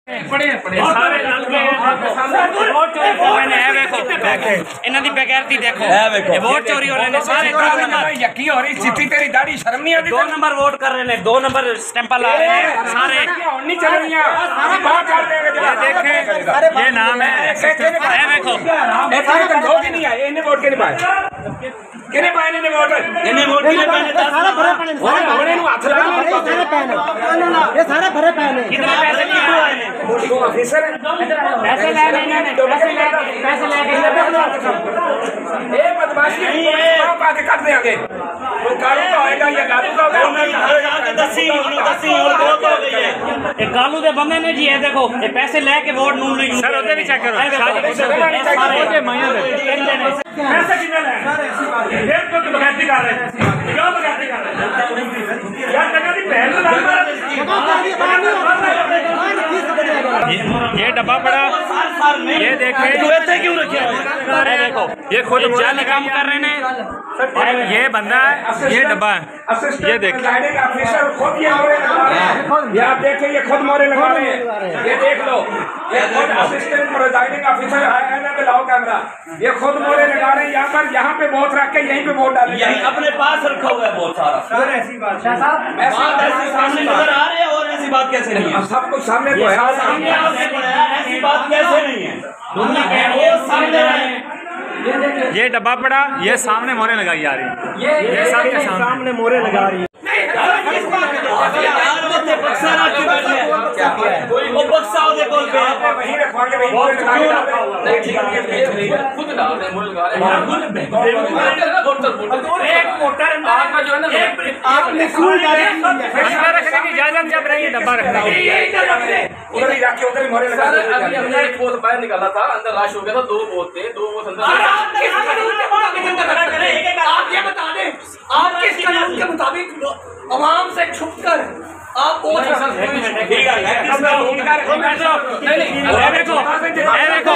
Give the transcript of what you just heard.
पड़े सारे वोट चोरी कर रहे हैं। देखो इन्हां दी बेगैरती देखो, वोट चोरी हो रहे हैं सारे। 2 नंबर यकी हो रही चिट्ठी तेरी दाढ़ी शर्म नहीं आती। 2 नंबर वोट कर रहे हैं, 2 नंबर स्टैंपल ला रहे हैं सारे। नहीं चल रही है देखें ये नाम है। देखो ये सारे लोग ही नहीं आए, इन्हें वोट के नहीं पाए, किने पाए इन्हें वोट, इन्हें वोट नहीं पाए। सारा भरे पाने, होने नु हाथ लगा सारे पैन, ये सारे भरे पैन। कितने पैसे लिए आए हैं? तो ऑफिसर पैसे ले लेने, पैसे ले ये बदमाशी पाँव पा के काट देंगे। वो कालू का होएगा या गालू का होगा। ये कालू दे बंदे ने जी, ये देखो ये पैसे लेके वोट नून लीग सर उधर भी चेक करो। पैसे कितने ले फिर तो बगावती कर रहे हैं, क्यों बगावती कर रहे हैं यार? टका दी पहल ये डब्बा पड़ा, ये देखे तू ऐसे क्यों रखे? अरे देखो ये खुद जाली काम कर रहे हैं। ये बंदा है, ये डब्बा है, ये देख ऑफिसर खुद ये मोरे लगा रहे हैं। ये आप देखें, ये खुद मोरे लगा रहे हैं, ये देख लो। ये खुद असिस्टेंट प्रिजाइडिंग ऑफिसर है ना, पे लाओ कैमरा। ये खुद मोरे लगा रहे हैं यहाँ पे वोट रख के यहीं पे वोट डाले, यही अपने पास रखा हुआ है बहुत सारा। सर ऐसी बात ऐसी सामने नजर आ रहे हैं और ऐसी बात कैसे नहीं है? सब कुछ सामने तो है, सामने ऐसी बात कैसे नहीं है? वो सामने है। ये डब्बा पड़ा, ये सामने मोहरे लगाई जा रही है, ये सबके सामने मोरे लगा रही है। वहीं रखवाएंगे, वहीं मोरे लगाएंगे। खुद डाल रहे हैं, मोरे लगा रहे हैं। एक वोटर आपका जो है ना, आपने अंदर रखने की इजाजत जब रही है, डब्बा रखने की। उधर ही रख के उधर ही मोरे लगा रहे हैं। हमने एक पोस्ट बाहर निकाला था, अंदर राश हो गया था, 2 पोस्ट थे, 2 पोस्ट अंदर। आप ये बता दें, आप किस कानून के मुताबिक आवाम से छुपकर आप वोट ठीक है, देखो